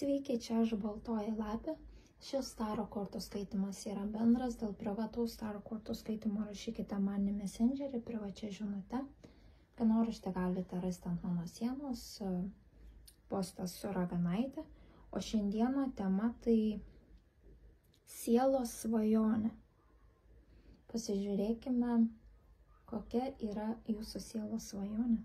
Sveiki, čia aš Baltoji lapė. Šis taro kortų skaitimas yra bendras. Dėl privataus taro kortų skaitimo rašykite man į Messengerį privačia žinute. Ką norite galite rasti ant mano sienos, postas su raganaitė. O šiandieną tema tai sielos svajonė. Pasižiūrėkime, kokia yra jūsų sielos svajonė.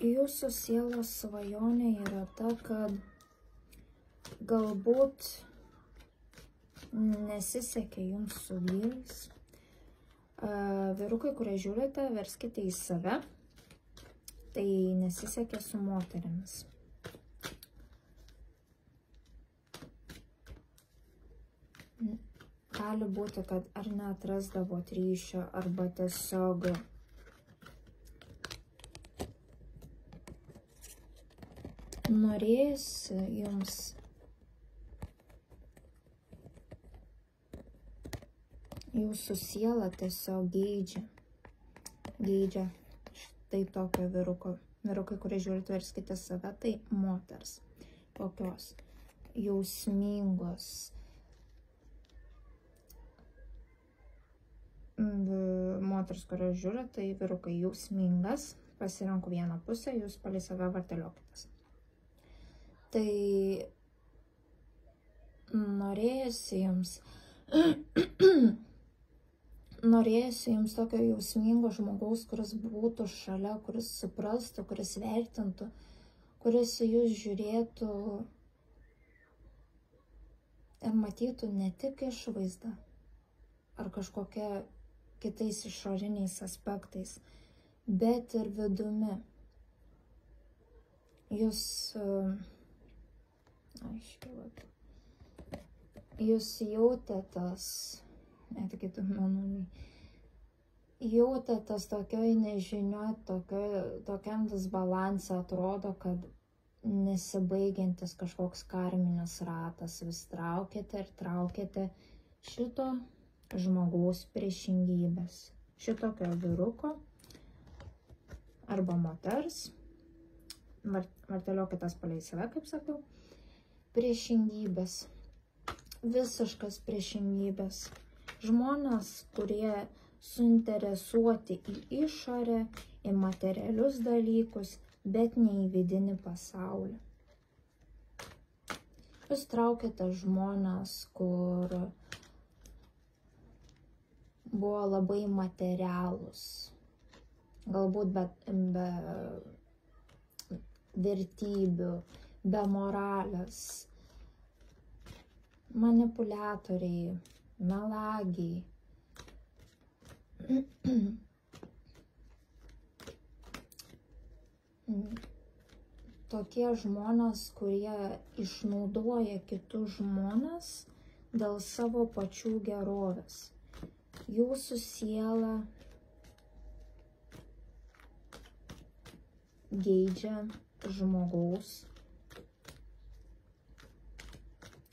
Jūsų sielos svajonė yra ta, kad galbūt nesisekė jums su vyrais. Vyrukai, kurie žiūrite, verskite į save. Tai nesisekė su moterimis. Gali būti, kad ar neatrasdavot ryšio, arba tiesiog norės jums jūsų siela tiesiog geidžia štai tokio vyruko. Vyrukai, kurie žiūrite, verskite save, tai moters. Tokios jausmingos. Moters, kurie žiūrite, tai vyrukai jausmingas. Pasirenku vieną pusę, jūs palei save varteliokitės. Tai norėjusi jums tokio jausmingo žmogaus, kuris būtų šalia, kuris suprastų, kuris vertintų, kuris jūs žiūrėtų ir matytų ne tik išvaizdą ar kažkokia kitais išoriniais aspektais, bet ir vidumi. Jūs jautėtės, jautėtės tokioj nežinioj, tokiam disbalanse, atrodo, kad nesibaigiantis kažkoks karminis ratas, vis traukėte ir traukėte šito žmogaus priešingybės, šitokio vyruko arba moters, varteliokitės palei save, kaip sakiau, priešingybės. Visiškas priešingybės. Žmonės, kurie suinteresuoti į išorę, į materialius dalykus, bet ne į vidinį pasaulį. Jūs traukiate žmonės, kur buvo labai materialūs, galbūt be vertybių, be moralės. Manipuliatoriai, melagiai. Tokie žmonės, kurie išnaudoja kitus žmonės dėl savo pačių gerovės. Jūsų siela geidžia žmogaus,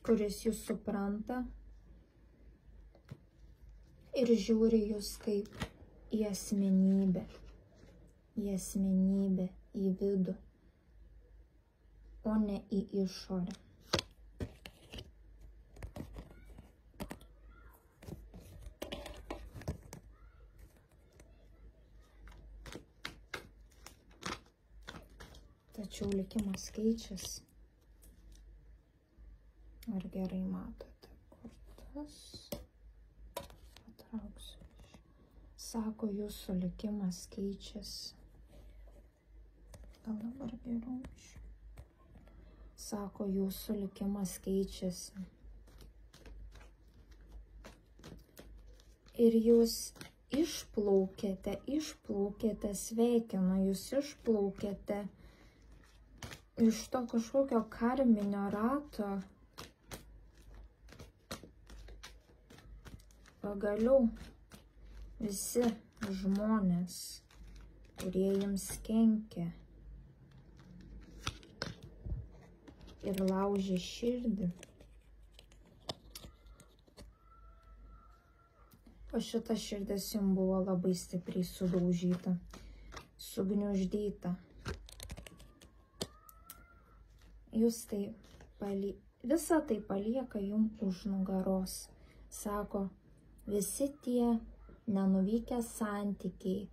kuris jūs supranta ir žiūri jūs kaip į asmenybę, į vidų, o ne į išorę. Tačiau likimas keičiasi. Ar gerai matote kortas? Patrauksiu. Sako, jūsų likimas keičiasi. Gal dabar geriau. Sako, jūsų likimas keičiasi. Ir jūs išplaukėte, sveikinu, jūs išplaukėte iš to kažkokio karminio rato. Pagaliau visi žmonės, kurie jums kenkia ir laužė širdį, o šita širdis jums buvo labai stipriai sudaužyta, sugniuždyta. Jūs visą tai palieka jums už nugaros. Sako, visi tie nenuvykę santykiai,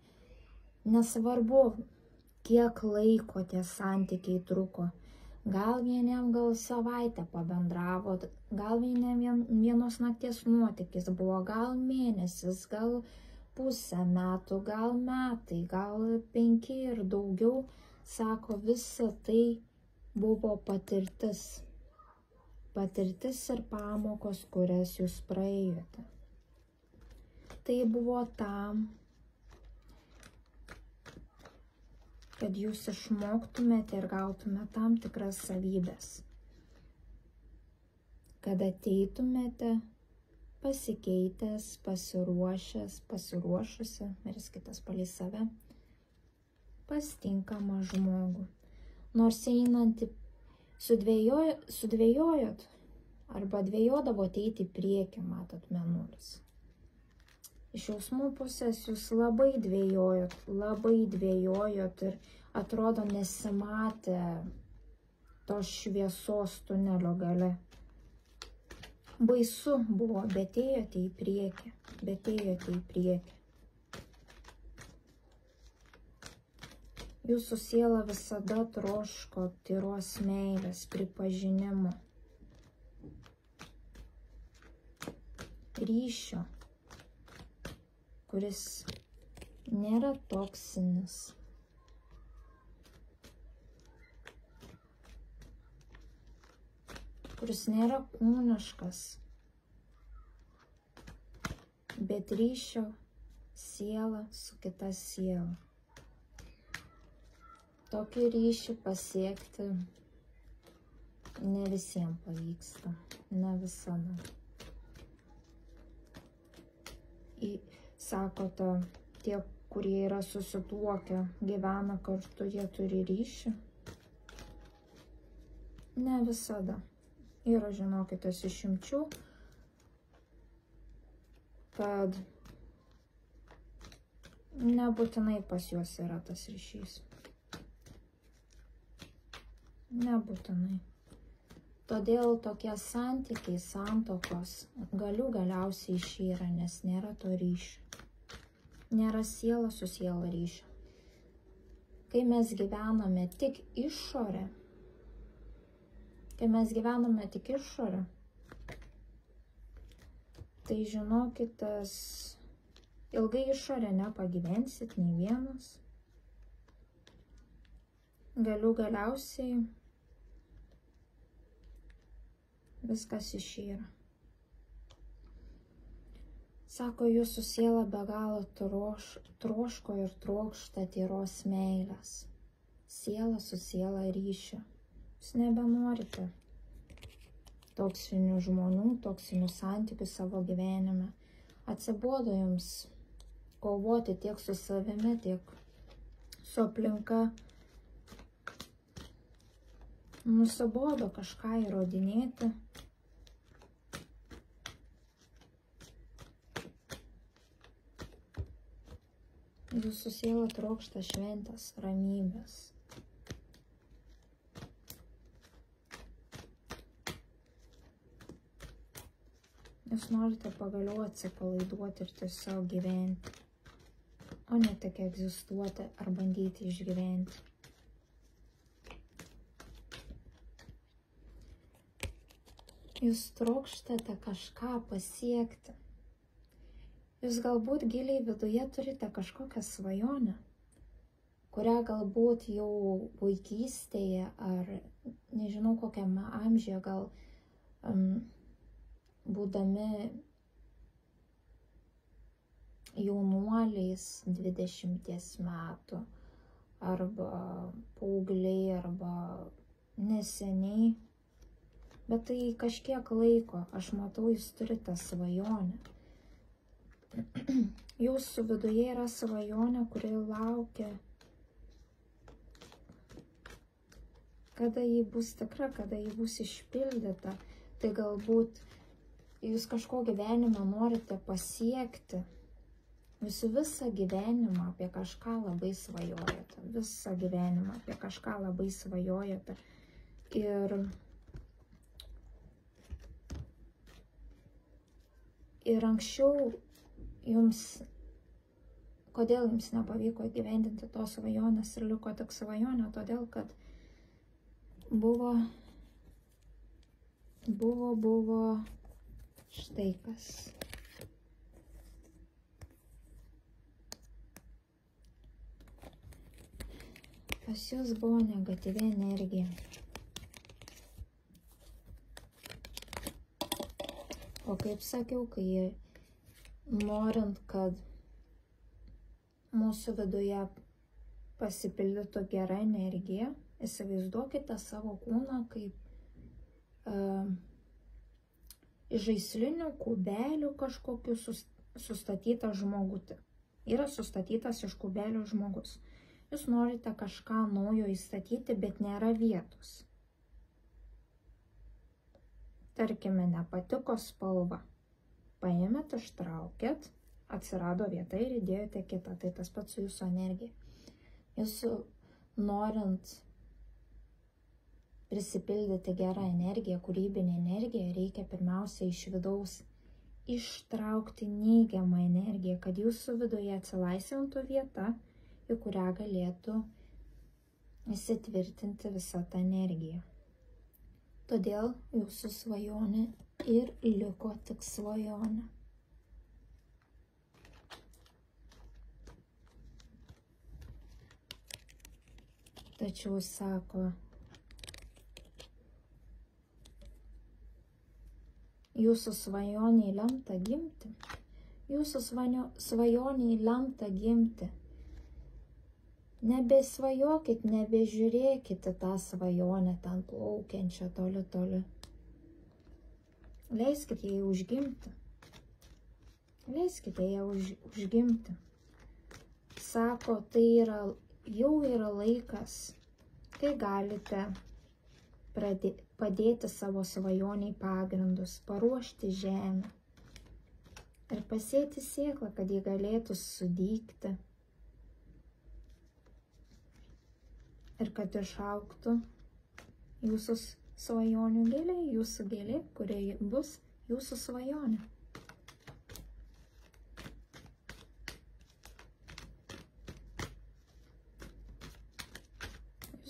nesvarbu, kiek laiko tie santykiai truko. Gal vieniem savaitę pabendravot, gal vienos nakties nuotykis buvo, gal mėnesis, gal pusę metų, gal metai, gal 5 ir daugiau. Sako, visa tai buvo patirtis. Patirtis ir pamokos, kurias jūs praėjote. Tai buvo tam, kad jūs išmoktumėte ir gautumėte tam tikras savybės. Kad ateitumėte pasikeitęs, pasiruošusi, verskitės palei save, pas tinkamą žmogų. Nors einantį sudvėjojot arba dvėjodavote eiti į priekį, matot, mėnulis. Iš jausmų pusės jūs labai dvėjojot ir atrodo nesimatė tos šviesos tunelio gale. Baisu buvo, bet ėjote į priekį, Jūsų siela visada troško tyros meilės, pripažinimo, ryšio, kuris nėra toksinis. Kuris nėra kūniškas, bet ryšio siela su kita siela. Tokį ryšį pasiekti ne visiems pavyksta, ne visada. Sakote, tie, kurie yra susituokę, gyvena kartu, jie turi ryšį? Ne visada. Yra, žinokite, išimčių, kad nebūtinai pas juos yra tas ryšys. Nebūtinai. Todėl tokie santykiai, santokos galiausiai išyra, nes nėra to ryšio. Nėra siela su siela ryšio. Kai mes gyvename tik išorę, tai žinokite, ilgai išorę nepagyvensit nei vienas. Galiausiai viskas išyra. Sako, jūsų siela be galo troško ir trokšta tyros meilės. Siela su siela ryšio. Jūs nebenorite toksinių žmonių, toksinių santykių savo gyvenime. Atsibodo jums kovoti tiek su savimi, tiek su aplinka. Nusibodo kažką įrodinėti. Jūsų siela trokšta šventės, ramybės. Jūs norite pagaliau atsipalaiduoti ir tiesiog gyventi, o ne tik egzistuoti ar bandyti išgyventi. Jūs trokštate kažką pasiekti. Jūs galbūt giliai viduje turite kažkokią svajonę. kurią galbūt jau vaikystėje ar nežinau kokiame amžiuje, gal būdami jaunuoliais 20 metų arba paaugliai arba neseniai, bet tai kažkiek laiko, aš matau, jūs turite svajonę. Jūsų viduje yra svajonė, kuri laukia, kada ji bus tikra, kada ji bus išpildyta. Tai galbūt jūs kažko gyvenime norite pasiekti. Jūs visą gyvenimą apie kažką labai svajojate. Visą gyvenimą apie kažką labai svajojate. Ir anksčiau jums, kodėl jums nepavyko įgyvendinti tos svajonės ir liko tik svajonė, todėl kad buvo štai kas. Pas jūs buvo negatyvi energija. O kaip sakiau, kai norint, kad mūsų viduje pasipildytų gera energija, įsivaizduokite savo kūną kaip žaislinių kubelių kažkokiu sustatytą žmogutį. Yra sustatytas iš kubelių žmogus. Jūs norite kažką naujo įstatyti, bet nėra vietos. Tarkime, nepatiko spalva. Paėmėt, ištraukėt, atsirado vieta ir įdėjote kitą. Tai tas pats su jūsų energija. Jūsų norint prisipildyti gerą energiją, kūrybinę energiją, reikia pirmiausia iš vidaus ištraukti neigiamą energiją, kad jūsų viduje atsilaisvintų vieta, į kurią galėtų įsitvirtinti visa ta energija. Todėl jūsų svajonė ir liko tik svajonė. Tačiau sako, jūsų svajoniai lemta gimti. Jūsų svajoniai lemta gimti. Nebesvajokit, nebežiūrėkite tą svajonę ten plaukiančią toli toli. Leiskite ją užgimti. Leiskite ją užgimti. Sako, tai jau yra laikas, kai galite padėti savo svajoniai pagrindus, paruošti žemę ir pasėti sėklą, kad ji galėtų sudygti ir kad išaugtų jūsų svajonių gėlė, jūsų gėlė, kurie bus jūsų svajonė.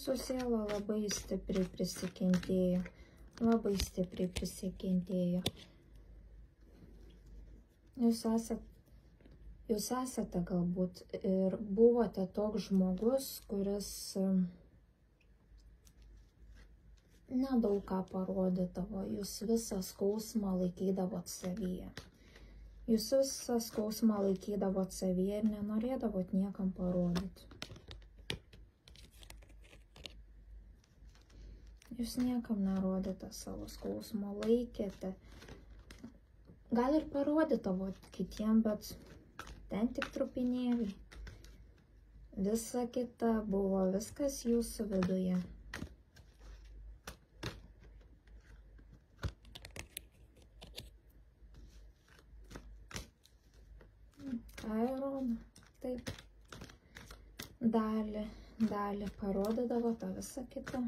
Jūsų siela labai stipriai prisikentėjo, labai stipriai prisikentėjo. Jūs esate galbūt ir buvote toks žmogus, kuris nedaug ką parodydavo, jūs visą skausmą laikydavot savyje. Jūs visą skausmą laikydavot savyje ir nenorėdavot niekam parodyti. Jūs niekam nerodėte savo skausmo, laikėte. Gal ir parodydavot kitiem, bet ten tik trupinėliai. Visa kita buvo viskas jūsų viduje. Ką rodo? Taip. Dalį parodydavo, tą visą kitą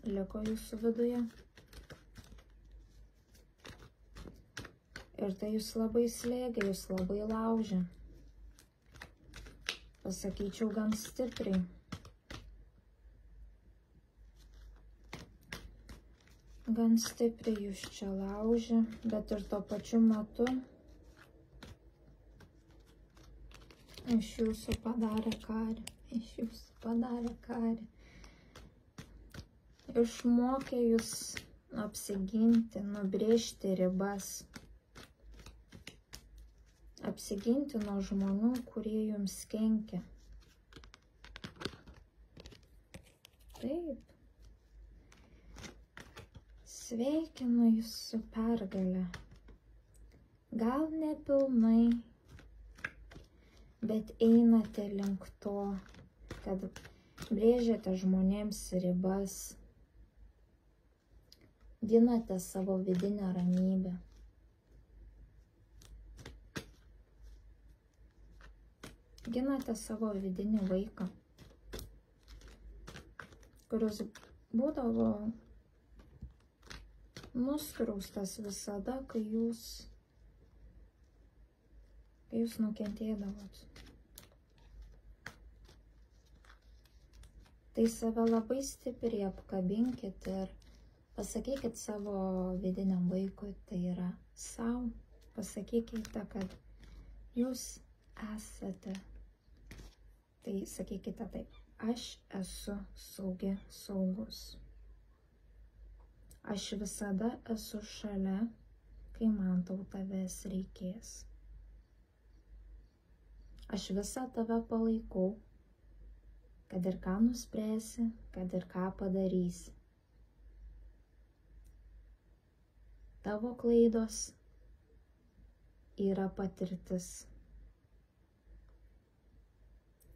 liko jūsų viduje. Ir tai jūs labai slėgė, jūs labai laužė. Pasakyčiau, gan stipriai. Gan stipriai jūs čia laužė, bet ir tuo pačiu metu iš jūsų padarė karį. iš jūsų padarė karį. Išmokė jūs apsiginti, nubrėžti ribas. Apsiginti nuo žmonių, kurie jums kenkia. Taip. Sveikinu jūs su pergale. Gal nepilnai, bet einate link to, kad brėžiate žmonėms ribas, ginate savo vidinę ramybę. Ginate savo vidinį vaiką, kuris būdavo nuskriaustas visada, kai jūs nukentėdavot. Tai save labai stipriai apkabinkit ir pasakykit savo vidiniam vaikui, tai yra sau, pasakykite, kad jūs esate. Tai sakykite taip, aš esu saugi, saugus. Aš visada esu šalia, kai man tau tavęs reikės. Aš visą tave palaikau, kad ir ką nuspręsi, kad ir ką padarysi. Tavo klaidos yra patirtis,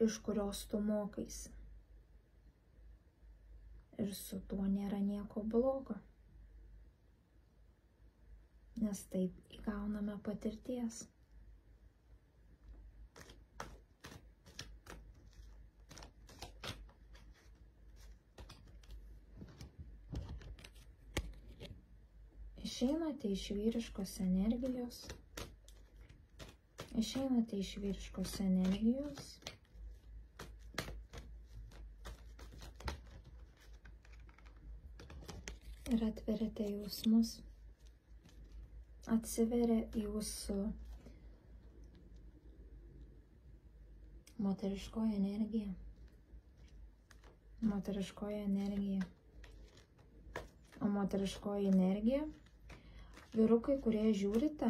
iš kurios tu mokaisi. Ir su tuo nėra nieko blogo, nes taip įgauname patirties. Išeinate iš vyriškos energijos. Išeinate iš vyriškos energijos. Ir atveriate jausmus. Atsiveria jūsų moteriškoji energija. Moteriškoji energija. O moteriškoji energija, vyrukai, kurie žiūrite,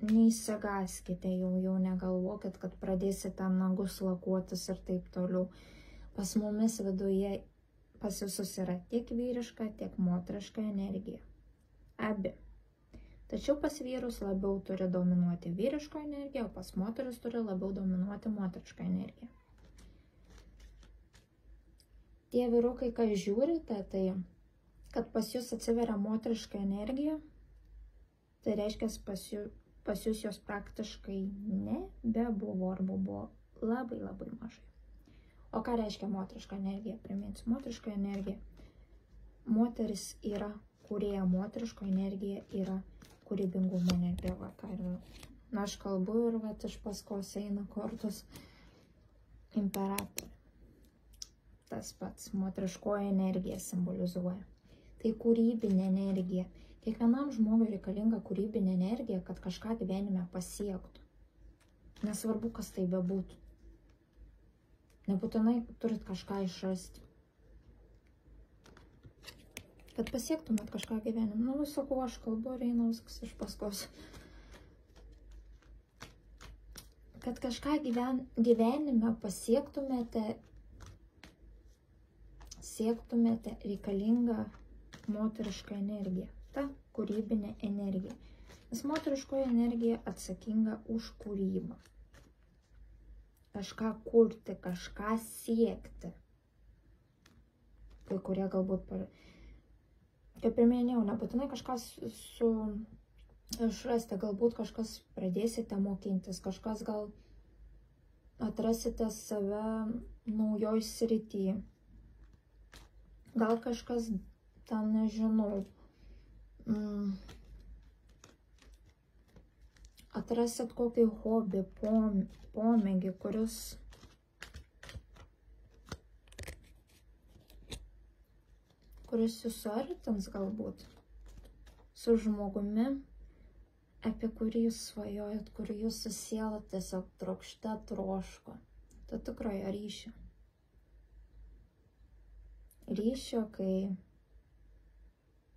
neįsigaskite, jau negalvokit, kad pradėsite nagus lakuotis ir taip toliau. Pas mumis viduje, pas visus yra tiek vyriška, tiek moteriška energija. Abi. Tačiau pas vyrus labiau turi dominuoti vyriška energija, o pas moteris turi labiau dominuoti moteriška energija. Tie vyrukai, kai žiūrite, tai kad pas jūs atsiveria moteriška energija, tai reiškia, pas jūs jos praktiškai nebebuvo arba buvo labai mažai. O ką reiškia moteriška energija? Priminsiu, moteriška energija. Moteris yra kūrėja, moteriška energija yra kūrybingumo energija. Na, aš kalbu ir iš paskos eina kortos imperatorė. Tas pats moteriškoji energija simbolizuoja. Tai kūrybinė energija. Kiekvienam žmogui reikalinga kūrybinė energija, kad kažką gyvenime pasiektų. Nesvarbu, kas tai bebūtų. Nebūtinai turit kažką išrasti. Kad pasiektumėt kažką gyvenime. Nu, visokų aš kalbu ir eina viskas iš paskos. Kad kažką gyvenime pasiektumėte, reikalinga moteriška energija. Ta kūrybinė energija. Nes moteriškoji energija atsakinga už kūrybą. Kažką kurti, kažką siekti. Kai kurie galbūt, kaip ir minėjau, nebūtinai kažką išrasti, galbūt kažkas pradėsite mokintis, kažkas gal atrasite save naujoj srity. Gal kažkas ten, nežinau, atrasit kokį hobį, pomėgį, kuris jūs suartins galbūt su žmogumi, apie kurį jūs svajojat, kurį jūsų siela tiesiog trokšte troško. To tikrojo ryšio. ryšio, kai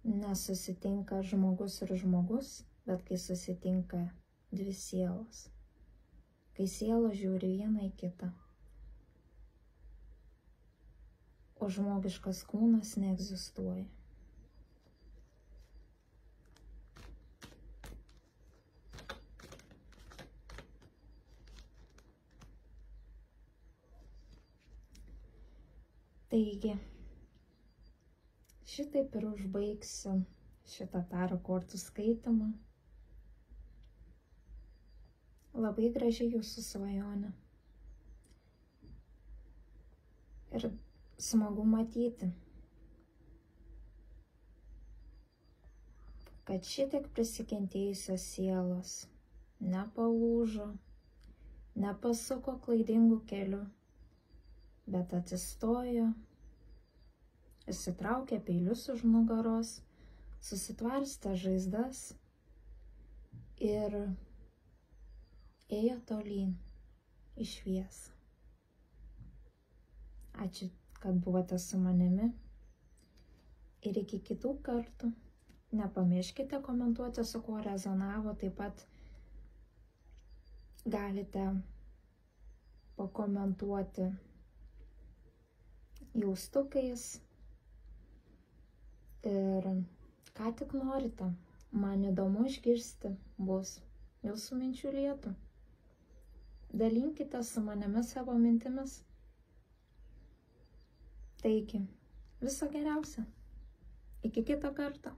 nesusitinka žmogus ir žmogus, bet kai susitinka dvi sielos. Kai sielos žiūri viena į kitą. O žmogiškas kūnas neegzistuoja. Taigi, šitaip ir užbaigsiu šitą tarot kortų skaitymą. Labai graži jūsų svajonė. Ir smagu matyti, kad šitiek prisikentėjusios sielos nepalūžo, nepasuko klaidingų kelių, bet atsistojo, išsitraukė peilius už nugaros, susitvarstė žaizdas ir ėjo tolyn į šviesą. Ačiū, kad buvote su manimi ir iki kitų kartų. Nepamirškite komentuoti, su kuo rezonavo, taip pat galite pakomentuoti jaustukais ir ką tik norite. Man įdomu išgirsti bus jūsų minčių lietų. Dalinkite su manimi savo mintimis. Taigi, viso geriausio. Iki kito karto.